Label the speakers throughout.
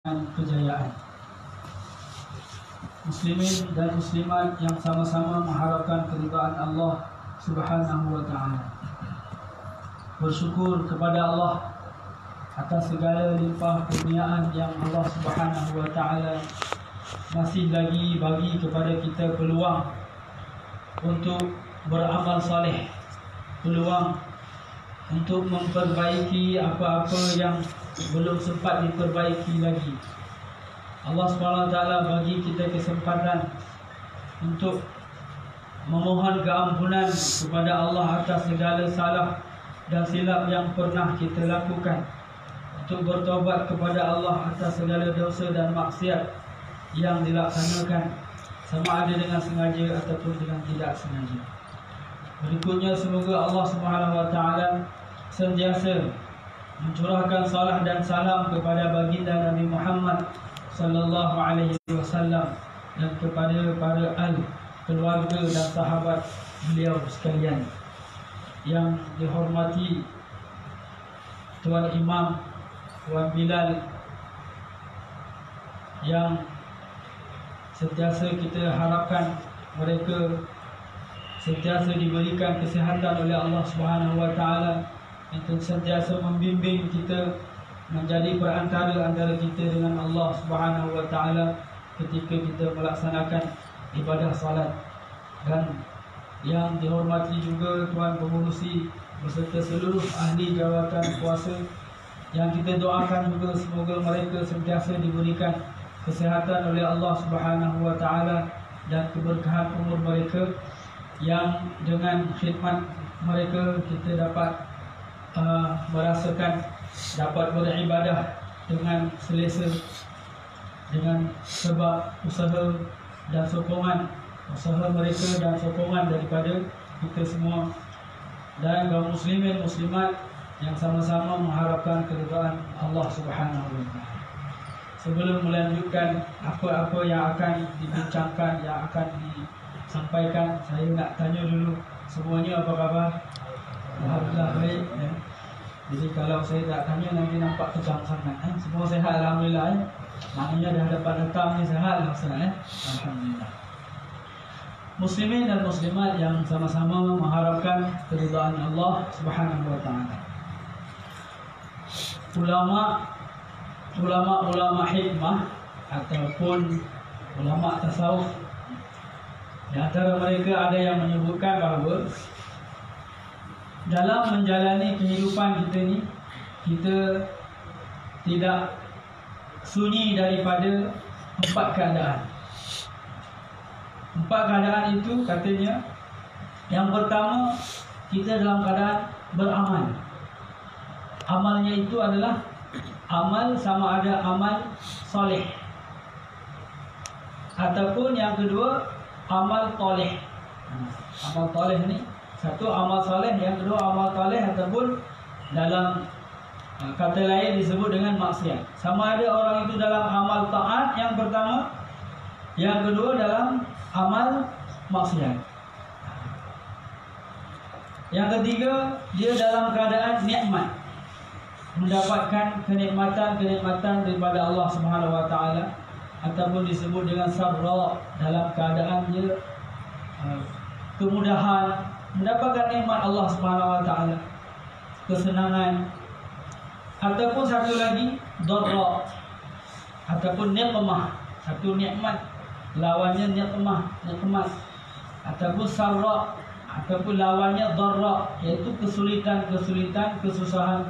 Speaker 1: kejayaan. Muslimin dan muslimat yang sama-sama mengharapkan keridhaan Allah Subhanahu wa taala. Bersyukur kepada Allah atas segala limpah kurniaan yang Allah Subhanahu wa taala masih lagi bagi kepada kita peluang untuk beramal saleh, peluang untuk memperbaiki apa-apa yang belum sempat diperbaiki lagi. Allah SWT bagi kita kesempatan untuk memohon keampunan kepada Allah atas segala salah dan silap yang pernah kita lakukan, untuk bertobat kepada Allah atas segala dosa dan maksiat yang dilaksanakan, sama ada dengan sengaja ataupun dengan tidak sengaja. Berikutnya, semoga Allah SWT sentiasa mencurahkan salam dan salam kepada baginda Nabi Muhammad sallallahu alaihi wasallam dan kepada para ahli, keluarga dan sahabat beliau sekalian. Yang dihormati Tuan Imam, Tuan Bilal, yang sentiasa kita harapkan mereka sentiasa diberikan kesihatan oleh Allah Subhanahu wa taala, yang sentiasa membimbing kita menjadi perantara antara kita dengan Allah Subhanahu wa taala ketika kita melaksanakan ibadah salat. Dan yang dihormati juga Tuan Pengurusi beserta seluruh ahli jawatan kuasa, yang kita doakan juga semoga mereka sentiasa diberikan kesihatan oleh Allah Subhanahu wa taala dan keberkahan umur mereka, yang dengan khidmat mereka kita dapat merasakan dapat beribadah dengan selesa, dengan sebab usaha dan sokongan mereka dan sokongan daripada kita semua dan kaum muslimin muslimat yang sama-sama mengharapkan keridhaan Allah Subhanahu wa taala. Sebelum melanjutkan apa-apa yang akan dibincangkan, yang akan disampaikan, saya nak tanya dulu semuanya apa khabar? Alhamdulillah baik ya. Jadi kalau saya tak tanya nanti nampak kejam sangat. Semua sihat alhamdulillah ya. Maknanya dah dapat datang ni sihat lah Ustaz ya. Alhamdulillah. Muslimin dan muslimat yang sama-sama mengharapkan keridhaan Allah Subhanahu wa taala. Ulama hikmah ataupun ulama tasawuf, di antara mereka ada yang menyebutkan bahawa dalam menjalani kehidupan kita ni, kita tidak sunyi daripada 4 keadaan. 4 keadaan itu katanya, yang pertama, kita dalam keadaan beramal. Amalnya itu adalah amal, sama ada amal soleh, ataupun yang kedua amal toleh. Amal toleh ni, satu amal soleh, yang kedua amal toleh, ataupun dalam kata lain disebut dengan maksiat. Sama ada orang itu dalam amal taat yang pertama, yang kedua dalam amal maksiat. Yang ketiga, dia dalam keadaan nikmat, mendapatkan kenikmatan daripada Allah Subhanahu wa taala, ataupun disebut dengan sabra, dalam keadaan dia kemudahan, mendapatkan nikmat Allah Subhanahu wa taala, kesenangan. Ataupun satu lagi darra, ataupun niqmah, satu nikmat lawannya nikmat, ataupun sarra, ataupun lawannya darra, iaitu kesulitan, kesusahan,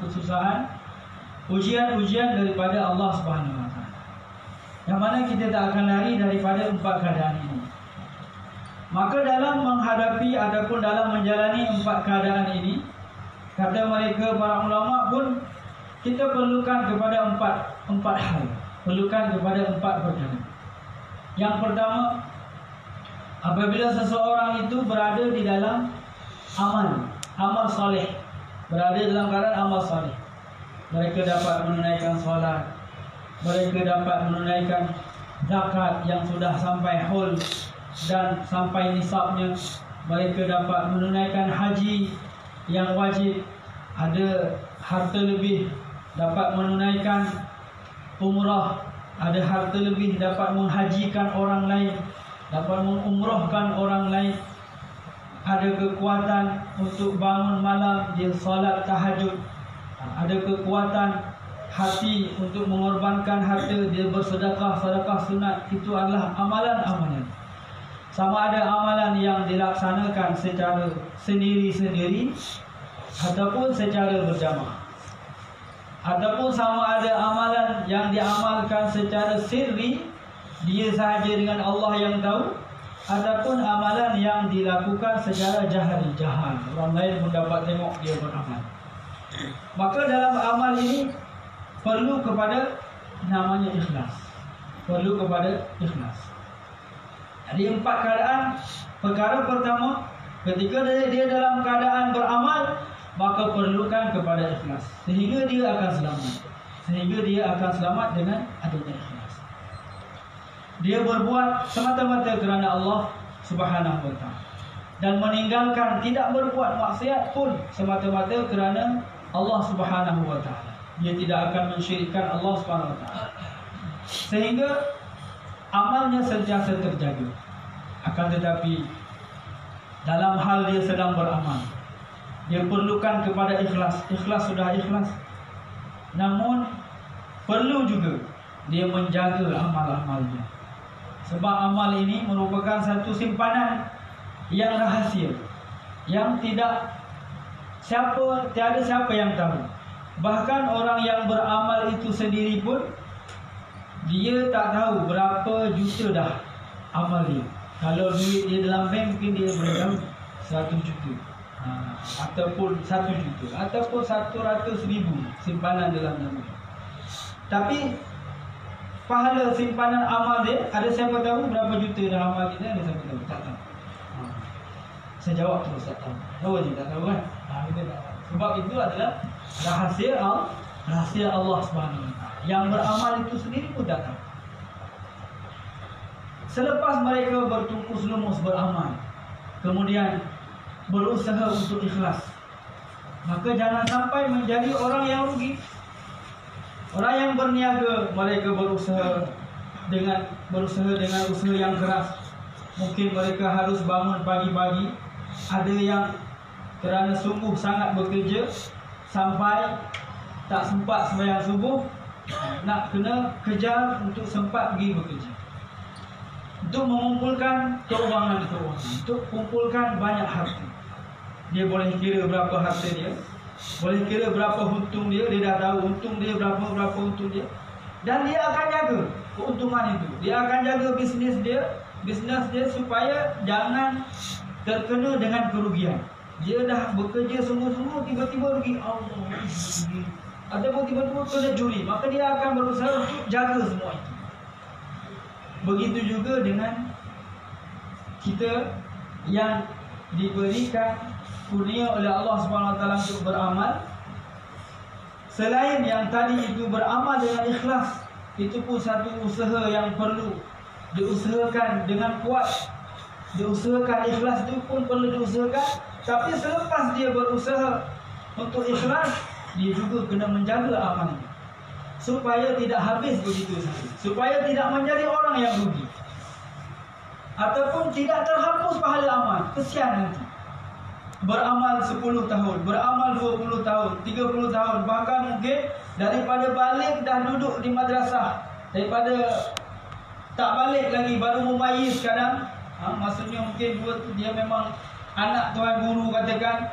Speaker 1: ujian daripada Allah Subhanahu wa taala. Yang mana kita tak akan lari daripada 4 keadaan ini. Maka dalam menghadapi ataupun dalam menjalani 4 keadaan ini, kata mereka para ulama pun, kita perlukan kepada empat hal, perlukan kepada 4 perkara. Yang pertama, apabila seseorang itu berada di dalam amal soleh, berada dalam keadaan amal soleh, mereka dapat menunaikan solat, mereka dapat menunaikan zakat yang sudah sampai haul dan sampai nisabnya, mereka dapat menunaikan haji yang wajib, ada harta lebih, dapat menunaikan umrah ada harta lebih, dapat menghajikan orang lain, dapat mengumrahkan orang lain, ada kekuatan untuk bangun malam dia solat tahajud, ada kekuatan hati untuk mengorbankan harta dia bersedekah, sedekah sunat. Itu adalah amalan-amalan. Sama ada amalan yang dilaksanakan secara sendiri-sendiri ataupun secara berjamaah, ataupun sama ada amalan yang diamalkan secara sirri, dia sahaja dengan Allah yang tahu, ataupun amalan yang dilakukan secara jahari, jahal, orang lain pun dapat tengok dia beramal. Maka dalam amal ini perlu kepada namanya ikhlas. Perlu kepada ikhlas. Ada 4 keadaan. Perkara pertama, ketika dia dalam keadaan beramal, maka perlukan kepada ikhlas, sehingga dia akan selamat. Sehingga dia akan selamat dengan adanya ikhlas. Dia berbuat semata-mata kerana Allah Subhanahu wa ta'ala, dan meninggalkan, tidak berbuat maksiat pun semata-mata kerana Allah Subhanahu wa ta'ala. Dia tidak akan mensyirikkan Allah Subhanahu wa ta'ala, sehingga amalnya sentiasa terjaga. Akan tetapi dalam hal dia sedang beramal, dia perlukan kepada ikhlas. Ikhlas sudah ikhlas, namun perlu juga dia menjaga amal-amalnya. Sebab amal ini merupakan satu simpanan yang rahasia, yang tiada siapa yang tahu. Bahkan orang yang beramal itu sendiri pun dia tak tahu berapa juta dah amal dia. Kalau duit dia dalam bank, mungkin dia boleh tahu 100 juta, ataupun 1 juta, ataupun 100,000 simpanan dalam nama. Tapi pahala simpanan amal dia, ada siapa tahu berapa juta dah amal kita? Ada siapa tahu? Tak tahu. Saya jawab terus tak tahu. Tahu je tak tahu kan? Kita tak tahu. Sebab itu adalah rahasia Allah Subhanahu wa ta'ala. Yang beramal itu sendiri pun tak tahu. Selepas mereka bertungkus lumus beramal, kemudian berusaha untuk ikhlas, maka jangan sampai menjadi orang yang rugi. Orang yang berniaga, mereka berusaha dengan usaha yang keras. Mungkin mereka harus bangun pagi-pagi. Ada yang kerana sungguh sangat bekerja sampai tak sempat sembahyang subuh, nak kena kejar untuk sempat pergi bekerja, untuk mengumpulkan keuangan, untuk kumpulkan banyak harta. Dia boleh kira berapa harta dia, boleh kira berapa untung dia. Dia dah tahu untung dia berapa untung dia, dan dia akan jaga keuntungan itu. Dia akan jaga bisnes dia supaya jangan terkena dengan kerugian. Dia dah bekerja sungguh-sungguh, tiba-tiba rugi, Allah rugi, ataupun tiba-tiba kena juri, maka dia akan berusaha untuk jaga semua itu. Begitu juga dengan kita yang diberikan kurnia oleh Allah SWT untuk beramal. Selain yang tadi itu beramal dengan ikhlas, itu pun satu usaha yang perlu diusahakan dengan kuat. Diusahakan, ikhlas itu pun perlu diusahakan. Tapi selepas dia berusaha untuk ikhlas, dia juga kena menjaga amalnya, supaya tidak habis begitu saja, supaya tidak menjadi orang yang rugi, ataupun tidak terhapus pahala amal. Kesian nanti. Beramal 10 tahun, beramal 20 tahun, 30 tahun, bahkan mungkin daripada balik dah duduk di madrasah, daripada tak balik lagi baru mumayyiz kadang. Maksudnya mungkin dia memang anak tuan guru, katakan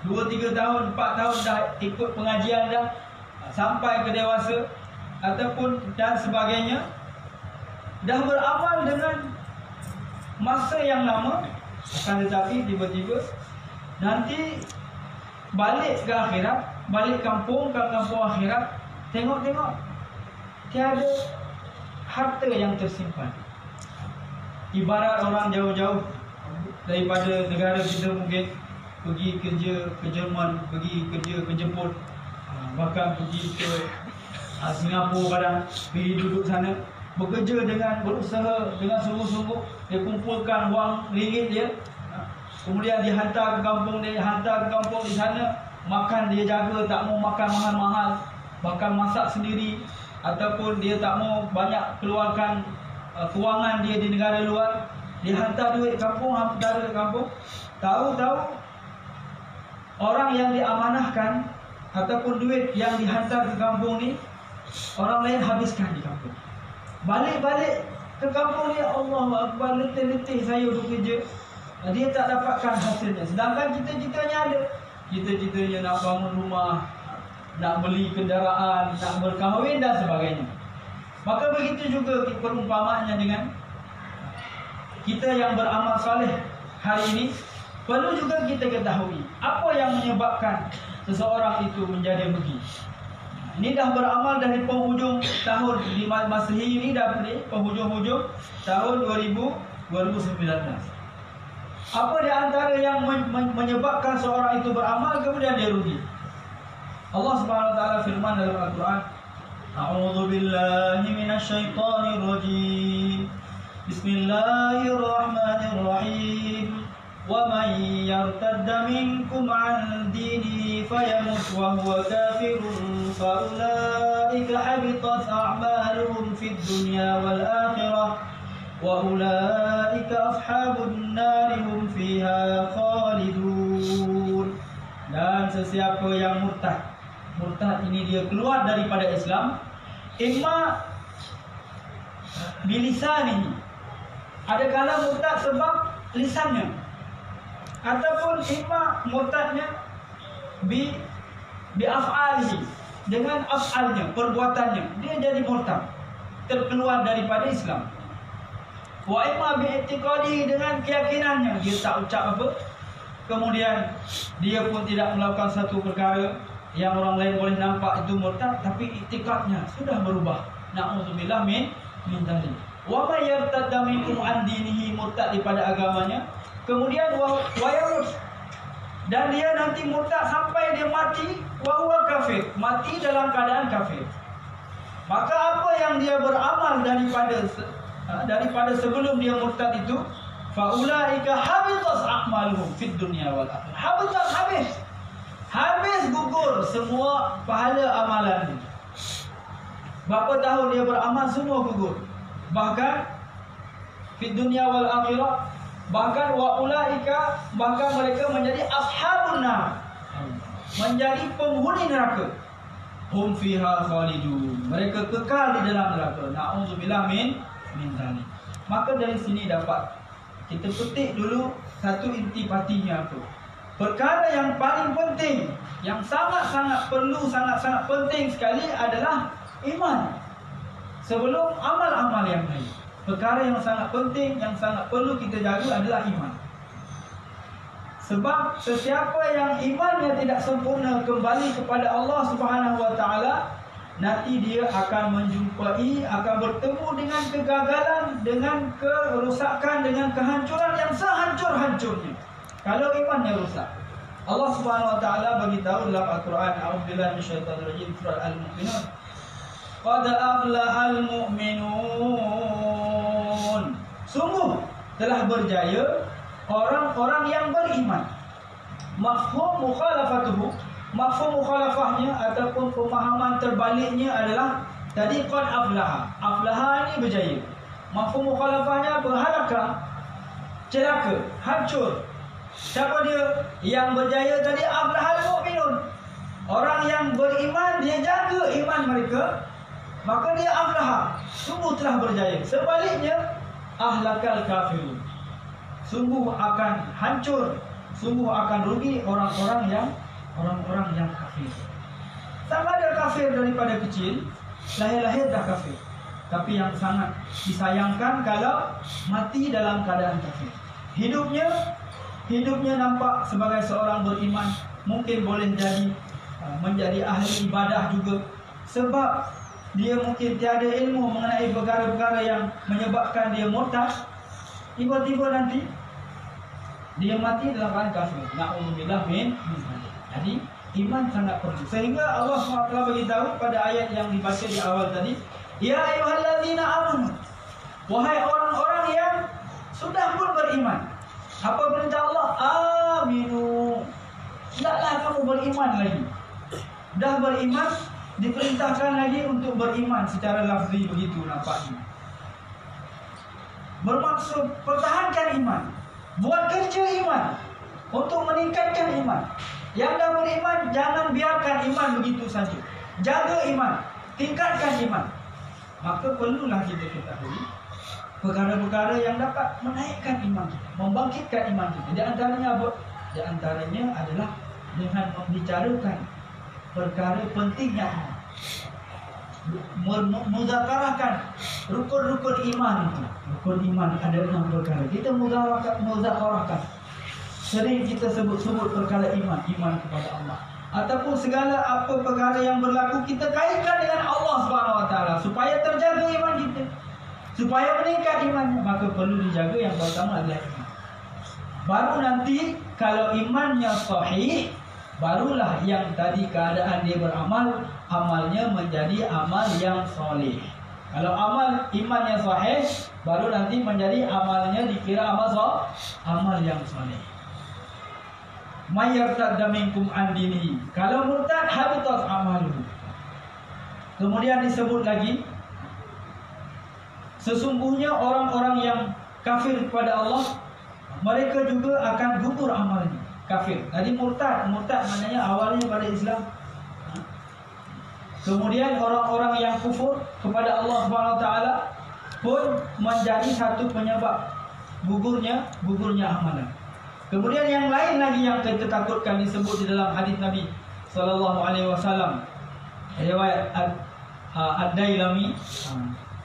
Speaker 1: 2-3 tahun, 4 tahun dah ikut pengajian dah, sampai ke dewasa ataupun dan sebagainya, dah beramal dengan masa yang lama, akan tetapi tiba-tiba nanti balik ke akhirat, balik kampung ke kampung akhirat, tengok-tengok tiada harta yang tersimpan. Ibarat orang jauh-jauh daripada negara kita, mungkin pergi kerja ke Jerman, pergi kerja ke Jepun, bahkan pergi ke Singapura, kadang pergi duduk sana, bekerja dengan berusaha dengan sungguh-sungguh. Dia kumpulkan wang ringgit dia, kemudian dihantar ke kampung dia, hantar ke kampung di sana, makan dia jaga, tak mau makan mahal-mahal, bahkan masak sendiri, ataupun dia tak mau banyak keluarkan kewangan dia di negara luar, dia hantar duit kampung, hantar duit kampung. Tahu-tahu orang yang diamanahkan ataupun duit yang dihantar ke kampung ni, orang lain habiskan di kampung. Balik-balik ke kampung ni, Allahu Akbar, letih-letih saya bekerja, dia tak dapatkan hasilnya. Sedangkan cita-citanya ada. Cita-citanya nak bangun rumah, nak beli kenderaan, nak berkahwin dan sebagainya. Maka begitu juga perumpamaannya dengan kita yang beramal saleh hari ini. Perlu juga kita ketahui apa yang menyebabkan seseorang itu menjadi begitu. Ini dah beramal dari penghujung tahun di Masehi ini, dah penghujung-hujung tahun 2019. Apa di antara yang menyebabkan seorang itu beramal kemudian dia rugi? Allah Subhanahu wa taala firman dalam Al-Quran, A'udzu billahi minasyaitonir rajim. Bismillahirrahmanirrahim. Wa man yartadda minkum 'an dinihi fayamut wa huwa kafirun fa ulaika habitat a'maluhum fid dunya wal akhirah wa ulaika ashabun nar hum fiha khalidun. Dan sesiapa yang murtad ini dia keluar daripada Islam, imma bilisanihi, ada kala murtad sebab lisannya, ataupun imma murtadnya bi af'alihi, dengan af'alnya, perbuatannya dia jadi murtad, terkeluar daripada Islam. Wa imma bi i'tiqadihi, dengan keyakinannya, dia tak ucap apa, kemudian dia pun tidak melakukan satu perkara yang orang lain boleh nampak itu murtad, tapi i'tiqadnya sudah berubah. Na'udzubillah min dzalik. Wa may yartadda minkum an dinihi, murtad daripada agamanya, kemudian wa yamut, dan dia nanti murtad sampai dia mati, wa huwa kafir, mati dalam keadaan kafir. Maka apa yang dia beramal daripada sebelum dia murtad itu, faulaika habitat a'maluhum fid dunya wal akhirah. Habitat, habis gugur semua pahala amalan. Berapa tahun dia beramal semua gugur. Bahkan fid dunya wal akhirah, bahkan wa ulaika, bahkan mereka menjadi ashabun nar, menjadi penghuni neraka. Hum fiha khalidun, mereka kekal di dalam neraka. Na'udzubillah min dzalik. Maka dari sini dapat kita petik dulu satu intipatinya apa. Perkara yang paling penting, yang sangat-sangat perlu, sangat-sangat penting sekali adalah iman. Sebelum amal-amal yang lain, perkara yang sangat penting, yang sangat perlu kita jaga adalah iman. Sebab sesiapa yang imannya tidak sempurna kembali kepada Allah Subhanahu wa taala, nanti dia akan menjumpai, akan bertemu dengan kegagalan, dengan kerusakan, dengan kehancuran yang sehancur-hancurnya kalau imannya rusak. Allah Subhanahu wa taala bagi tahu dalam Al-Quran, a'udzubillahi minasyaitonir rajim, surah Al-Mu'minun, qad aflahal mu'minun, sungguh telah berjaya orang-orang yang beriman. Mafhum mukhalafatuhu, mafhum mukhalafahnya ataupun pemahaman terbaliknya adalah tadi qad aflaha. Aflaha ini berjaya. Mafhum mukhalafahnya berhalaka, celaka, hancur. Siapa dia yang berjaya tadi? Aflahal mu'minun. Orang yang beriman, dia jaga iman mereka, maka dia aflaha, sungguh telah berjaya. Sebaliknya, ahlakal kafirun, sungguh akan hancur, sungguh akan rugi orang-orang yang kafir. Sama ada kafir daripada kecil, lahir-lahir dah kafir, tapi yang sangat disayangkan kalau mati dalam keadaan kafir. Hidupnya nampak sebagai seorang beriman, mungkin boleh jadi menjadi ahli ibadah juga, sebab dia mungkin tiada ilmu mengenai perkara-perkara yang menyebabkan dia murtad. Tiba-tiba nanti dia mati dalam keadaan kafir. Na'udzubillah min dzalik. Jadi iman sangat perlu. Sehingga Allah SWT beritahu pada ayat yang dibaca di awal tadi, ya ayyuhallazina amanu, wahai orang-orang yang sudah pun beriman. Apa perintah Allah? Aminu. Tidaklah kamu beriman lagi. Dah beriman, diperintahkan lagi untuk beriman secara lafzi begitu nampaknya. Bermaksud pertahankan iman, buat kerja iman untuk meningkatkan iman. Yang dah beriman jangan biarkan iman begitu saja. Jaga iman, tingkatkan iman. Maka perlulah kita ketahui perkara-perkara yang dapat menaikkan iman kita, membangkitkan iman kita. Di antaranya apa? Di antaranya adalah dengan membicarakan perkara pentingnya iman, muzakarahkan rukun-rukun iman itu. Rukun iman ada 6 perkara. Kita muzakarahkan. Sering kita sebut-sebut perkara iman kepada Allah. Ataupun segala apa perkara yang berlaku kita kaitkan dengan Allah SWT supaya terjaga iman kita, supaya meningkat imannya. Maka perlu dijaga yang pertama adalah iman. Baru nanti kalau imannya sahih, barulah yang tadi keadaan dia beramal, amalnya menjadi amal yang soleh. Kalau imannya sahih, baru nanti menjadi amalnya dikira amal yang soleh. Mayyartadda minkum an dinihi. Kalau murtad, habitat amaluhu. Kemudian disebut lagi, sesungguhnya orang-orang yang kafir kepada Allah, mereka juga akan gugur amalnya. Kafir. Tadi murtad maknanya awalnya pada Islam. Kemudian orang-orang yang kufur kepada Allah SWT pun menjadi satu penyebab gugurnya amalan. Kemudian yang lain lagi yang kita takutkan disebut di dalam hadis Nabi sallallahu alaihi wasallam, riwayat Ad-Dailami.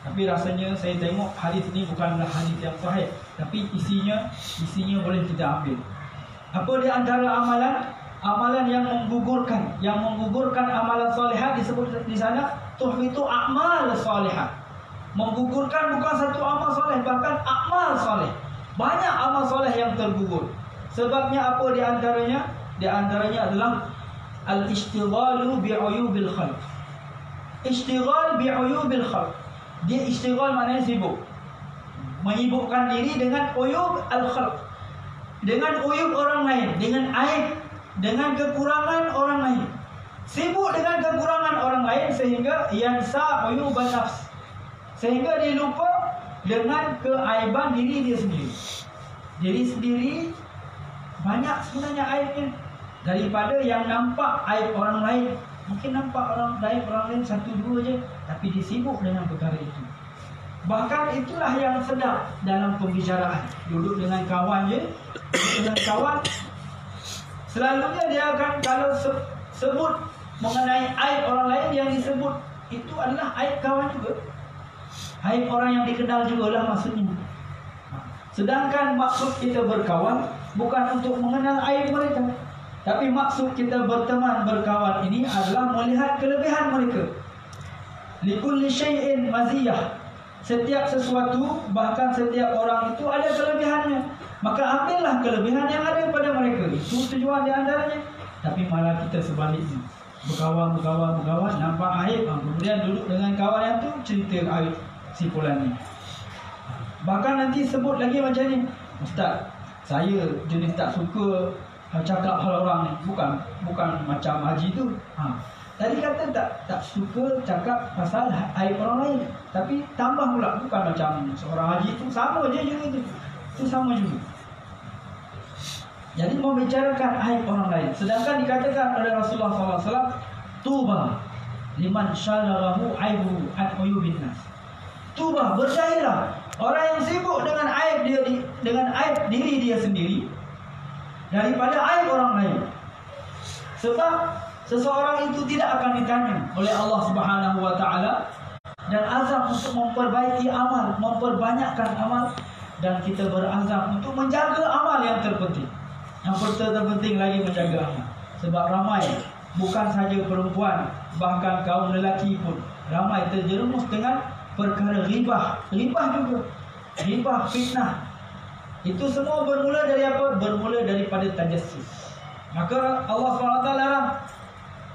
Speaker 1: Tapi rasanya saya tengok hadis ini bukanlah hadis yang sahih, tapi isinya boleh kita ambil. Apa di antara amalan yang menggugurkan amalan salihat disebut di sana tuhbitu a'mal salihat. Menggugurkan bukan satu amal soleh, bahkan amal soleh. Banyak amal soleh yang tergugur. Sebabnya apa di antaranya? Di antaranya adalah al-ishtighalu bi'uyubil khalq. Ishtighal bi'uyubil khalq. Dia ishtighal maknanya sibuk. Menyibukkan diri dengan uyub al-khalq. Dengan uyub orang lain, dengan aib, dengan kekurangan orang lain. Sibuk dengan kekurangan orang lain sehingga yansa uyuban nafs. Sehingga dia lupa dengan keaiban diri dia sendiri. Diri sendiri banyak sebenarnya aibnya daripada yang nampak aib orang lain. Mungkin nampak orang lain 1-2 je, tapi dia sibuk dengan perkara itu. Bahkan itulah yang sedap dalam pembicaraan. Duduk dengan kawan je, selalunya dia akan kalau sebut mengenai aib orang lain, yang disebut itu adalah aib kawan juga. Aib orang yang dikenal jugalah maksudnya. Sedangkan maksud kita berkawan bukan untuk mengenal aib mereka, tapi maksud kita berteman, berkawan ini adalah melihat kelebihan mereka. Likulli syai'in maziyah. Setiap sesuatu, bahkan setiap orang itu ada kelebihannya. Maka ambillah kelebihan yang ada pada mereka. Itu tujuan di antaranya. Tapi malah kita sebaliknya. Berkawan, nampak aib, kemudian duduk dengan kawan yang tu cerita aib si fulan ni. Bahkan nanti sebut lagi macam ni, Ustaz, saya jenis tak suka cakap hal orang ni. Bukan macam Haji tu. Tadi kata tak suka cakap pasal aib orang lain, tapi tambah pula bukan macam seorang Haji tu, sama je juga tu. Itu sama juga. Jadi membicarakan aib orang lain. Sedangkan dikatakan oleh Rasulullah SAW, tuba liman syalaghahu aibuhu an uyubin nas. Tuba, berjaya orang yang sibuk dengan aib diri dia sendiri daripada aib orang lain. Sebab seseorang itu tidak akan ditanya oleh Allah Subhanahu wa taala, dan azam untuk memperbaiki amal, memperbanyakkan amal, dan kita berazam untuk menjaga amal yang terpenting. Yang terpenting lagi menjaga amal. Sebab ramai, bukan saja perempuan, bahkan kaum lelaki pun ramai terjerumus dengan perkara ribah juga. Ribah, fitnah. Itu semua bermula dari apa? Bermula daripada tajassus. Maka Allah SWT larang,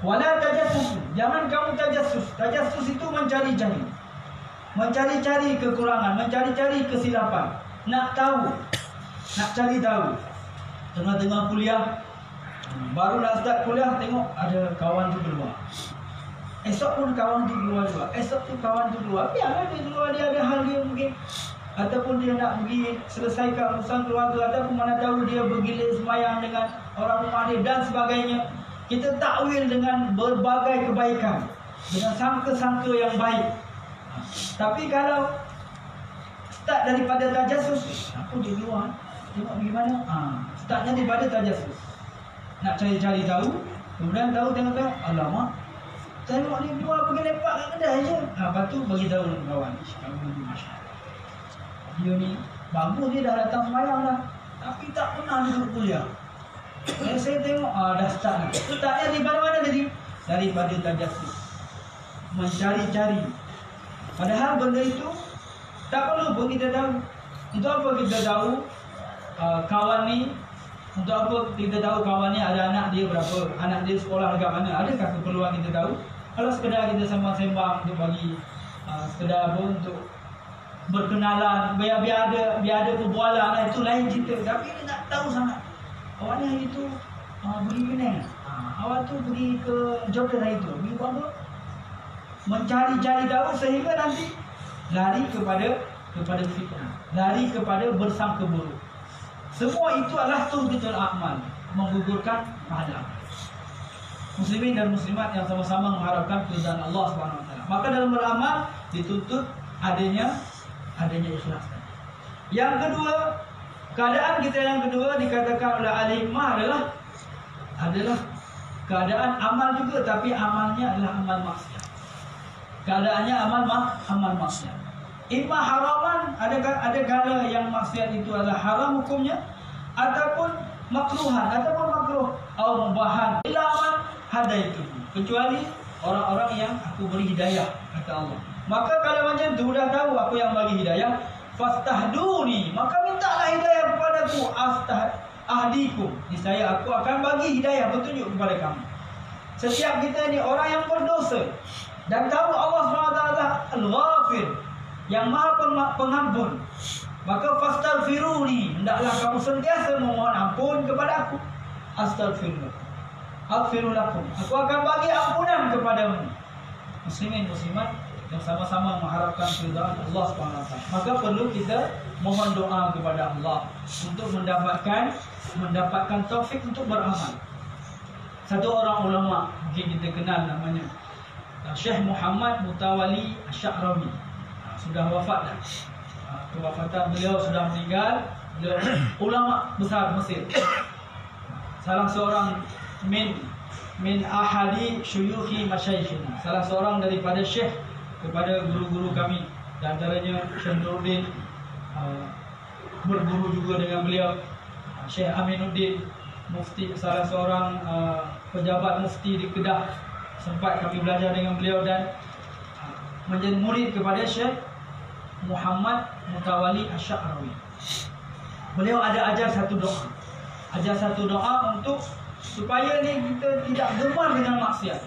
Speaker 1: wala tajassus. Jangan kamu tajassus. Tajassus itu mencari-cari. Mencari-cari kekurangan, mencari-cari kesilapan. Nak tahu, nak cari tahu. Tengah-tengah kuliah, baru nak start kuliah, tengok ada kawan tu keluar. Esok pun kawan tu keluar juga. Esok tu kawan tu keluar. Biarlah dia keluar, dia ada hal dia mungkin. Ataupun dia nak pergi selesaikan urusan keluarga. Ataupun mana tahu dia bergilir semayang dengan orang rumah dia dan sebagainya. Kita takwil dengan berbagai kebaikan. Dengan sangka-sangka yang baik. Tapi kalau start daripada tajasus, aku di luar, tengok bagaimana. Startnya daripada tajasus. Nak cari-cari tahu. Kemudian tahu tengok-tengok. Alamak. Tengok ni keluar pergi lepak kat kedai je. Lepas tu bagi tahu kawan. Kamu ni masyarakat. Dia ni bagus, dia dah datang semayang dah. Tapi tak pernah duduk kuliah. Saya tengok dah start dah. Startnya di mana-mana tadi? Daripada tajasus. Mencari-cari. Padahal benda itu tak perlu pun kita tahu. Untuk apa kita tahu kawan ni? Untuk apa kita tahu kawan ni ada anak dia berapa? Anak dia sekolah dekat mana? Adakah keperluan kita tahu? Kalau sekedar kita sembang-sembang untuk bagi sekedar apa untuk berkenalan, biar ada perbualan, itu lain cerita. Tapi dia nak tahu sangat. Awak ni hari tu pergi Penang. Awak tu pergi ke Jordan hari tu. Pergi buat apa? Mencari-cari tahu sehingga nanti lari kepada fitnah, lari kepada bersangka buruk. Semua itu adalah tuhbitul a'mal, menggugurkan pahala. Muslimin dan muslimat yang sama-sama mengharapkan keridhaan Allah SWT. Maka dalam beramal dituntut adanya ikhlas. Yang kedua, keadaan kita yang kedua dikatakan oleh al-hikmah adalah keadaan amal juga, tapi amalnya adalah amal maksiat. Keadaannya amal maksiat. Imma haraman, ada kala yang maksiat itu adalah haram hukumnya, ataupun makruhan, ataupun makruh, atau mubahan. Ilaman hadaitu, kecuali orang-orang yang aku beri hidayah, kata Allah. Maka kalau macam tu dah tahu aku yang bagi hidayah, fastahduni, maka mintalah hidayah kepadaku, ahdikum, niscaya aku akan bagi hidayah, petunjuk kepada kamu. Setiap kita ni orang yang berdosa dan tahu Allah SWT Al-Ghafir, yang maha pengampun, maka fastaghfiruni, hendaklah kamu sentiasa memohon ampun kepada aku. Aghfirulakum, aku akan bagi ampunan kepadamu. Muslimin muslimat yang sama-sama mengharapkan keridhaan Allah SWT, maka perlu kita mohon doa kepada Allah untuk mendapatkan taufik untuk beramal. Satu orang ulama mungkin kita kenal namanya Syekh Muhammad Mutawalli Asy'arawi. Sudah wafat dah. Kewafatan beliau sudah meninggal. Beliau ulama besar Mesir. Salah seorang min ahadi syuyukhi masyaykhina. Salah seorang daripada syekh kepada guru-guru kami. Di antaranya Syekh Nuruddin berguru juga dengan beliau. Syekh Aminuddin mufti, salah seorang pejabat mufti di Kedah. Sempat kami belajar dengan beliau dan menjadi murid kepada Syekh Muhammad Mutawalli Asy'arawi. Beliau ada ajar satu doa untuk supaya ni kita tidak gemar dengan maksiat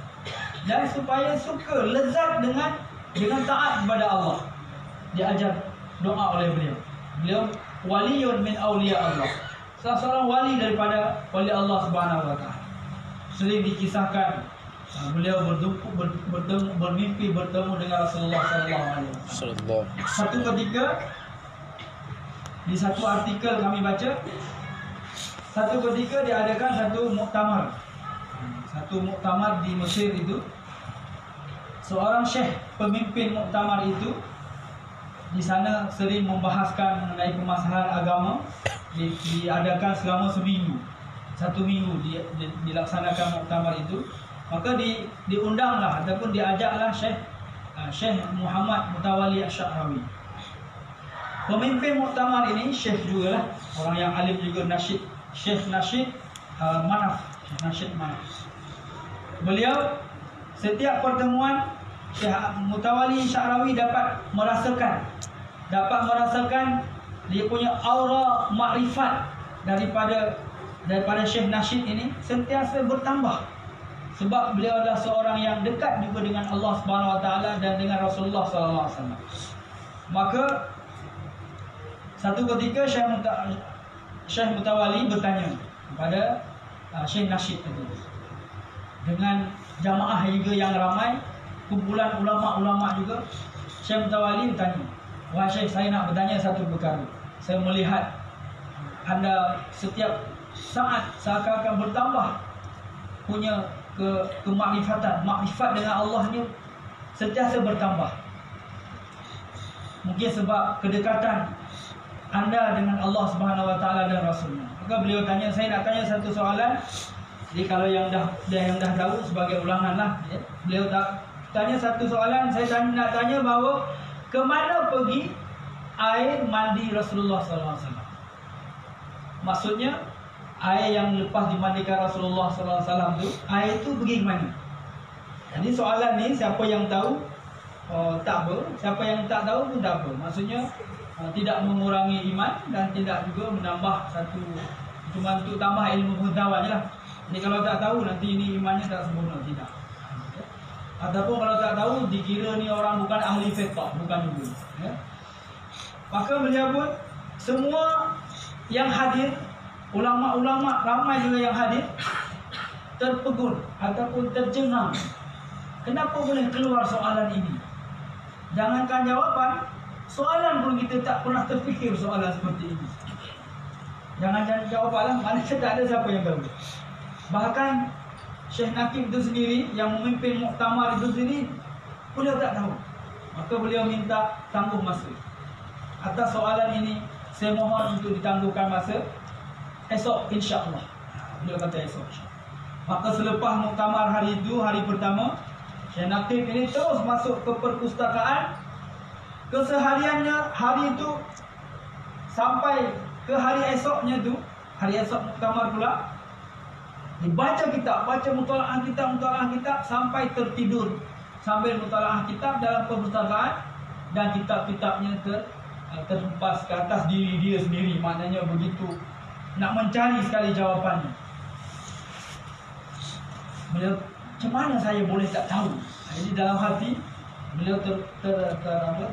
Speaker 1: dan supaya suka lezat dengan taat kepada Allah. Dia ajar doa oleh beliau. Beliau waliyun min awliya Allah, salah seorang wali daripada wali Allah Subhanahu wa taala. Sering dikisahkan beliau bermimpi bertemu dengan Rasulullah SAW. Satu ketika di satu artikel kami baca, satu ketika diadakan satu muktamar di Mesir itu. Seorang syekh pemimpin muktamar itu di sana sering membahaskan mengenai permasalahan agama. Diadakan selama seminggu, 1 minggu dilaksanakan muktamar itu. Maka diundanglah ataupun diajaklah Syekh Muhammad Mutawalli Asy'arawi. Pemimpin muktamar ini syekh jugalah, orang yang alim juga, Syekh Nasyid Manaf. Beliau setiap pertemuan Syekh Mutawalli Asy'arawi dapat merasakan dia punya aura makrifat daripada Syekh Nasyid ini sentiasa bertambah. Sebab beliau adalah seorang yang dekat juga dengan Allah Subhanahu Wa Taala dan dengan Rasulullah Sallallahu Alaihi Wasallam. Maka satu ketika Syekh Mutawalli bertanya kepada Syekh Nasyid itu, dengan jamaah juga yang ramai, kumpulan ulama-ulama juga, Syekh Mutawalli bertanya, "Wahai Syekh, saya nak bertanya satu perkara. Saya melihat anda setiap saat seakan-akan bertambah punya kemakrifatan, makrifat dengan Allah ni sentiasa bertambah. Mungkin sebab kedekatan anda dengan Allah Subhanahu Wa Taala dan Rasulnya." Maka beliau tanya, saya nak tanya satu soalan. Jadi kalau yang dah tahu sebagai ulangan lah, ya. Beliau tanya satu soalan. Saya nak tanya bahawa ke mana pergi air mandi Rasulullah SAW? Maksudnya air yang lepas dimandikan Rasulullah SAW tu, air tu pergi ke mana? Jadi soalan ni siapa yang tahu tak apa, siapa yang tak tahu pun tak apa. Maksudnya tidak mengurangi iman dan tidak juga menambah satu, cuma untuk tambah ilmu pengetahuan je lah. Jadi kalau tak tahu nanti ini imannya tak sempurna, tidak. Ataupun kalau tak tahu dikira ni orang bukan ahli fiqh, bukan juga, ya. Maka beliau pun semua yang hadir, ulama-ulama ramai juga yang hadir, terpegun ataupun tercengang. Kenapa boleh keluar soalan ini? Jangankan jawapan, soalan pun kita tak pernah terfikir soalan seperti ini. Jangan jawapan lah, mana tak ada siapa yang tahu. Bahkan Syekh Nakib itu sendiri yang memimpin muktamar itu sendiri, beliau tak tahu. Maka beliau minta tangguh masa. Atas soalan ini saya mohon untuk ditangguhkan masa. Esok insya-Allah. Beliau kata esok. Maka selepas muktamar hari itu, hari pertama, Syekh Nakib ini terus masuk ke perpustakaan. Kesehariannya hari itu sampai ke hari esoknya tu, hari esok muktamar pula, dibaca kitab, baca mutalaah kitab sampai tertidur sambil mutalaah kitab dalam perpustakaan, dan kitab-kitabnya terhempas ke atas diri dia sendiri. Maknanya begitu nak mencari sekali jawapannya. Beliau, macam mana saya boleh tak tahu? Jadi dalam hati beliau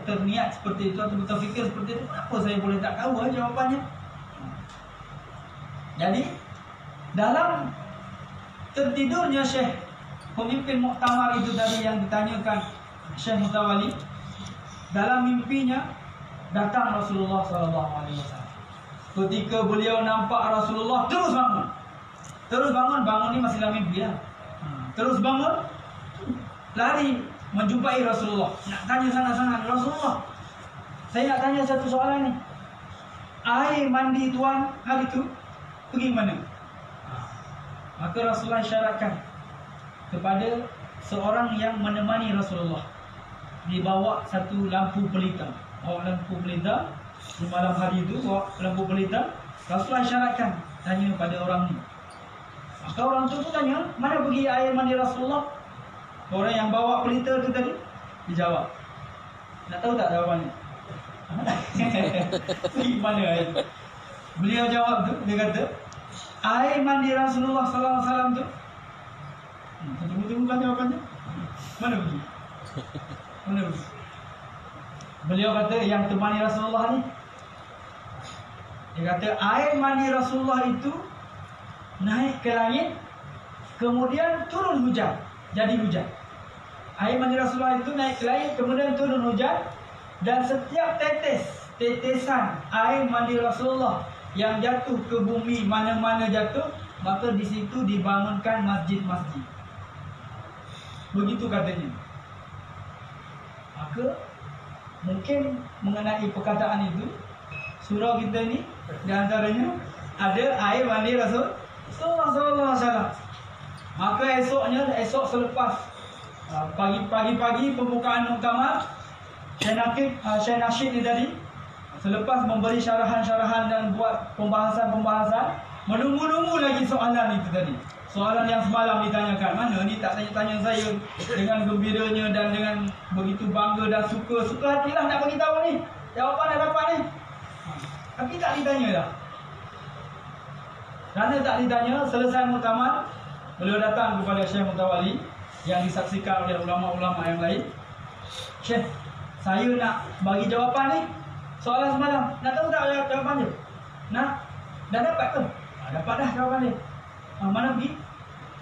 Speaker 1: terniat seperti itu atau berfikir seperti itu, kenapa saya boleh tak tahu jawapannya? Jadi dalam tertidurnya Syekh pemimpin muktamar itu tadi yang ditanyakan Syekh Mutawalli, dalam mimpinya datang Rasulullah SAW. Ketika beliau nampak Rasulullah, terus bangun, bangun ni masih dalam mimpi lah. Terus bangun, lari menjumpai Rasulullah, nak tanya sangat-sangat, Rasulullah, saya nak tanya satu soalan ni. Air mandi tuan hari tu pergi mana? Maka Rasulullah isyaratkan kepada seorang yang menemani Rasulullah, dibawa satu lampu pelita. Bawa lampu pelita di malam hari itu, bawa lampu pelita. Rasulullah isyaratkan, tanya pada orang ni. Maka orang tu pun tanya, mana pergi air mandi Rasulullah? Orang yang bawa pelita tu tadi dijawab. Nak tahu tak jawapannya? Pergi mana air? Beliau jawab tu, dia kata, air mandi Rasulullah SAW tu. Tunggu kan jawapannya. Mana pergi? Beliau kata yang temani Rasulullah ni, dia kata air mandi Rasulullah itu naik ke langit, kemudian turun hujan, jadi hujan. Air mandi Rasulullah itu naik ke langit, kemudian turun hujan. Dan setiap tetesan air mandi Rasulullah yang jatuh ke bumi, mana-mana jatuh, maka di situ dibangunkan masjid-masjid. Begitu katanya. Maka mungkin mengenai perkataan itu, surau kita ni di antaranya ada air mandi Rasulullah SAW. Maka esok selepas pagi-pagi pembukaan muktamar, Syekh Nasyid ni tadi, selepas memberi syarahan-syarahan dan buat pembahasan-pembahasan, menunggu-nunggu lagi soalan itu tadi. Soalan yang semalam ditanyakan, mana ni tak tanya-tanya saya dengan gembiranya dan dengan begitu bangga dan suka hatilah nak bagi tahu ni. Jawapan dah dapat ni. Tapi tak ditanya dah. Kerana tak ditanya, selesai muktamar, beliau datang kepada Syekh Mutawalli yang disaksikan oleh ulama-ulama yang lain. Syekh, saya nak bagi jawapan ni soalan semalam. Nak tahu tak jawapan dia? Nak? Dah dapat ke? Dapat dah jawapan dia. Mana pergi?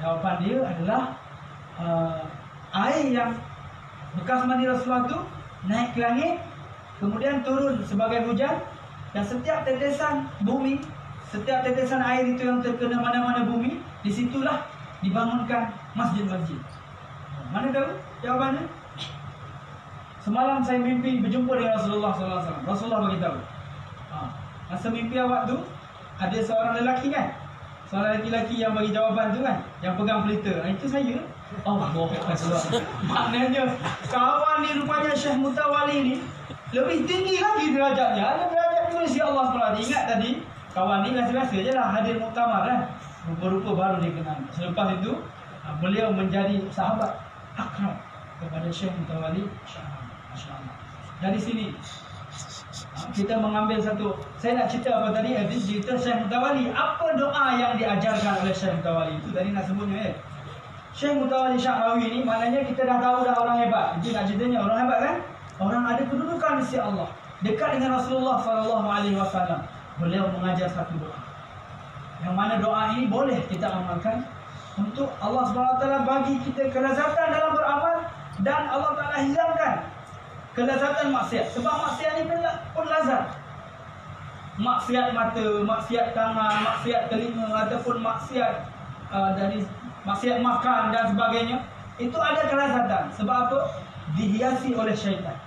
Speaker 1: Jawapan dia adalah air yang Bekas mani Rasulullah tu naik ke langit, kemudian turun sebagai hujan, dan setiap tetesan bumi, setiap tetesan air itu yang terkena mana-mana bumi, disitulah dibangunkan masjid-masjid. Mana tahu jawabannya? Semalam saya mimpi berjumpa dengan Rasulullah SAW. Rasulullah beritahu, masa mimpi awak tu ada seorang lelaki kan, seorang lelaki yang bagi jawapan tu kan, yang pegang pelita. Itu saya. Allah maknanya kawan ni rupanya Syekh Mutawali ni lebih tinggi lagi derajatnya. Ada derajat tu si Allah SWT. Ingat tadi kawan ni biasa-biasa je lah, hadir muktamar kan, rupa-rupa baru dia kenal. Selepas itu beliau menjadi sahabat akrab kepada Syekh Mutawali. Masya-Allah. Dari sini kita mengambil satu. Saya nak cerita apa tadi? Cerita Syekh Mutawali. Apa doa yang diajarkan oleh Syekh Mutawali? Itu tadi nak sebutnya Syekh Mutawali Syahrawi ni maknanya kita dah tahu dah orang hebat. Jadi nak ceritanya orang hebat kan? Orang ada kedudukan di sisi Allah, dekat dengan Rasulullah SAW. Beliau mengajar satu doa, yang mana doa ini boleh kita amalkan untuk Allah SWT bagi kita kelezatan dalam beramal, dan Allah Ta'ala hilangkan kelezatan maksiat. Sebab maksiat ni pun lazat. Maksiat mata, maksiat tangan, maksiat telinga, ataupun maksiat dari maksiat makan dan sebagainya, itu ada kelezatan. Sebab apa? Dihiasi oleh syaitan.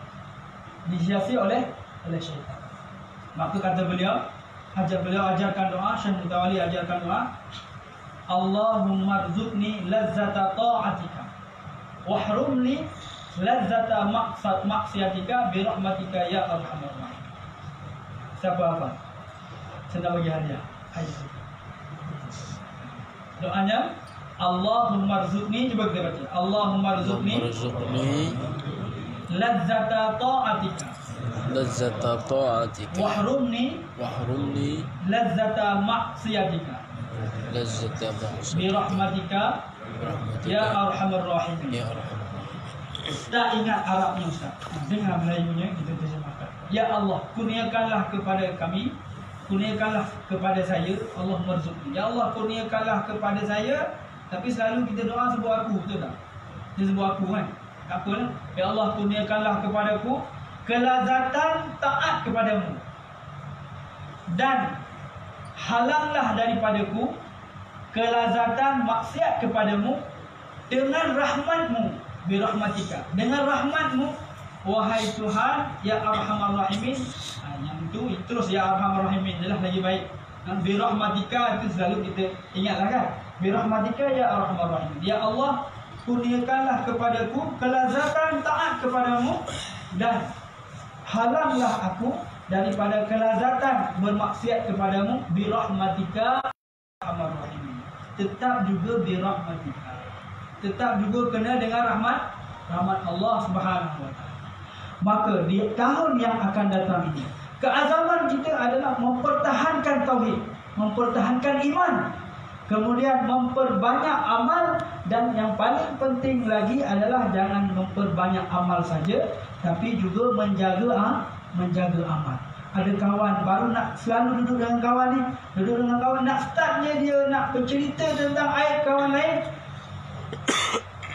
Speaker 1: Dihiasi oleh syaitan. Maka kata beliau ajarkan doa, Syekh Mutawali ajarkan doa, Allahumma rzuqni lazzata ta'atika wahrumni lazzata maksiatika birahmatika ya arhamar rahim. Siapa apa? Saya nak bagi hadiah. Doanya Allahumma rzuqni, coba kita baca. Allahumma rzuqni lazzata ta'atika wahrumni lazzata maksiatika birahmatika ya arhamar rahim. Tak ingat Arabnya Ustaz, dengar Melayunya kita terjemahkan. Ya Allah, kurniakanlah kepada kami, kurniakanlah kepada saya, Allah marzuqni. Ya Allah, kurniakanlah kepada saya. Tapi selalu kita doa sebut aku, betul tak? Dia sebut aku kan? Apa lah? Ya Allah, kurniakanlah kepadaku kelazatan taat kepadamu, dan halanglah daripadaku kelazatan maksiat kepadamu dengan rahmatmu, birahmatika, dengan rahmatmu wahai Tuhan ya arhamar rahimin. Yang itu terus ya arhamar rahimin jelas lagi baik. Birahmatika itu selalu kita ingatlah kan, birahmatika ya arhamar rahimin. Ya Allah, kurniakanlah kepadaku kelazatan taat kepadamu, dan halanglah aku daripada kelazatan bermaksiat kepadamu, birahmatika arhamar rahimin. Tetap juga birahmatika, tetap juga kena dengan rahmat Allah Subhanahu wa taala. Maka di tahun yang akan datang ini, keazaman kita adalah mempertahankan tauhid, mempertahankan iman, kemudian memperbanyak amal, dan yang paling penting lagi adalah jangan memperbanyak amal saja, tapi juga menjaga amal. Ada kawan baru nak selalu duduk dengan kawan ni, nak startnya dia nak bercerita tentang aib kawan lain,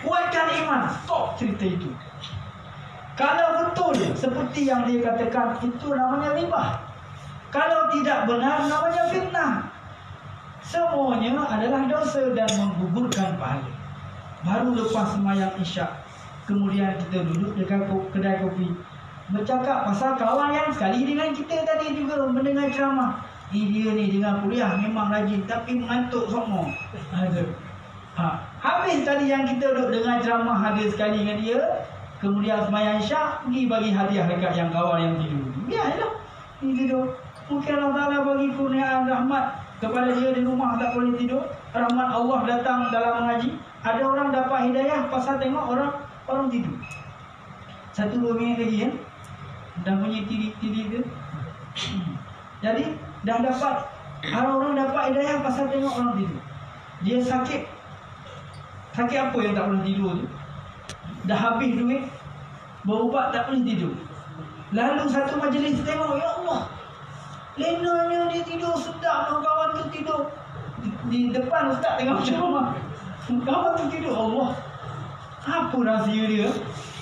Speaker 1: kuatkan iman, stop cerita itu. Kalau betul seperti yang dia katakan, itu namanya ribah. Kalau tidak benar, namanya fitnah. Semuanya adalah dosa dan menggugurkan pahala. Baru lepas sembahyang isyak, kemudian kita duduk dekat kedai kopi, bercakap pasal kawan yang sekali dengan kita tadi juga mendengar ceramah. Dia ni dengan kuliah memang rajin, tapi mengantuk semua. Habis tadi yang kita duduk dengar ceramah, hadir sekali dengan dia, kemudian sembahyang isyak, pergi bagi hadiah dekat yang kawan yang tidur. Biarlah ni tidur. Mungkin Allah Ta'ala bagi kurniaan rahmat kepada dia di rumah tak boleh tidur. Rahmat Allah datang dalam mengaji. Ada orang dapat hidayah pasal tengok orang tidur. 1-2 minit lagi ya, dah bunyi tidik-tidik ke. Jadi dah dapat, orang dapat hidayah pasal tengok orang tidur. Dia sakit apa yang tak boleh tidur tu? Dah habis duit, berubat tak boleh tidur. Lalu satu majlis tengok, ya Allah, lenanya dia tidur sedap, kawan tu tidur di depan ustaz tengok ceramah, kawan tu tidur. Allah, apa rahsia dia?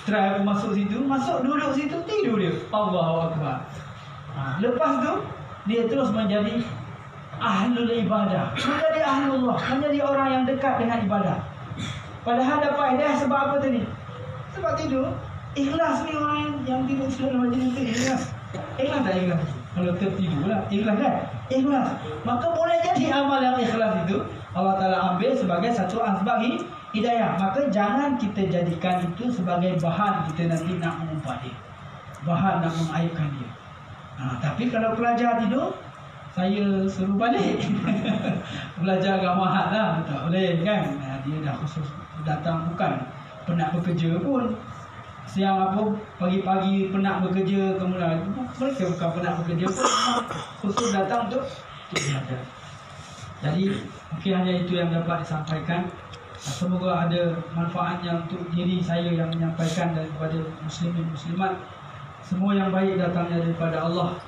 Speaker 1: Try aku masuk situ, masuk duduk situ, tidur dia. Allahu Akbar. Lepas tu dia terus menjadi ahlul ibadah, menjadi ahlullah, menjadi orang yang dekat dengan ibadah. Padahal dapat hidayah sebab apa tadi? Sebab tidur. Ikhlas ni orang yang tidur selama majlis itu ikhlas. Ikhlas tak ikhlas? Kalau tertidur lah, ikhlas kan? Ikhlas. Maka boleh jadi amal yang ikhlas itu Allah Ta'ala ambil sebagai satu asbab hidayah. Maka jangan kita jadikan itu sebagai bahan kita nanti nak mengumpat dia, bahan nak mengaibkan dia. Tapi kalau pelajar tidur, saya suruh balik. Belajar agak mahal lah, tak boleh kan? Dia dah khusus datang, bukan penat bekerja pun. Siang apa, pagi-pagi penat bekerja, kemudian mereka bukan penat bekerja pun, khusus datang untuk belajar. Jadi mungkin hanya itu yang dapat disampaikan. Semoga ada manfaatnya untuk diri saya yang menyampaikan daripada muslimin muslimat. Semua yang baik datangnya daripada Allah.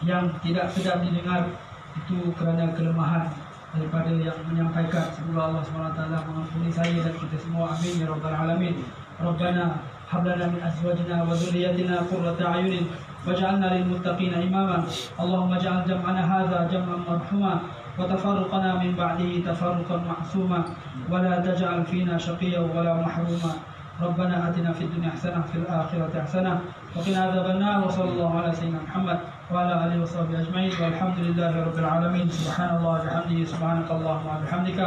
Speaker 1: Yang tidak sedap didengar itu kerana kelemahan daripada yang menyampaikan. Semoga Allah SWT mengampuni saya dan kita semua. Amin ya rabbal alamin. Rabbana hab lana min azwajina wa dhurriyyatina qurrata a'yunin waj'alna lil muttaqina imama. Allahumma ij'al jam'ana hadza jam'an marhuma wa tafarruqana min ba'dihi tafarruqan ma'suma wa la taj'al fina shaqiyyan wa la mahruma. ربنا آتنا في الدنيا حسنة وفي الآخرة حسنة وقنا عذاب النار وصلى الله على سيدنا محمد وعلى آله وصحبه أجمعين والحمد لله رب العالمين. سبحان الله وبحمده سبحانك اللهم وبحمدك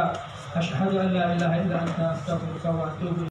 Speaker 1: أشهد أن لا إله إلا أنت أستغفرك وأتوب إليك.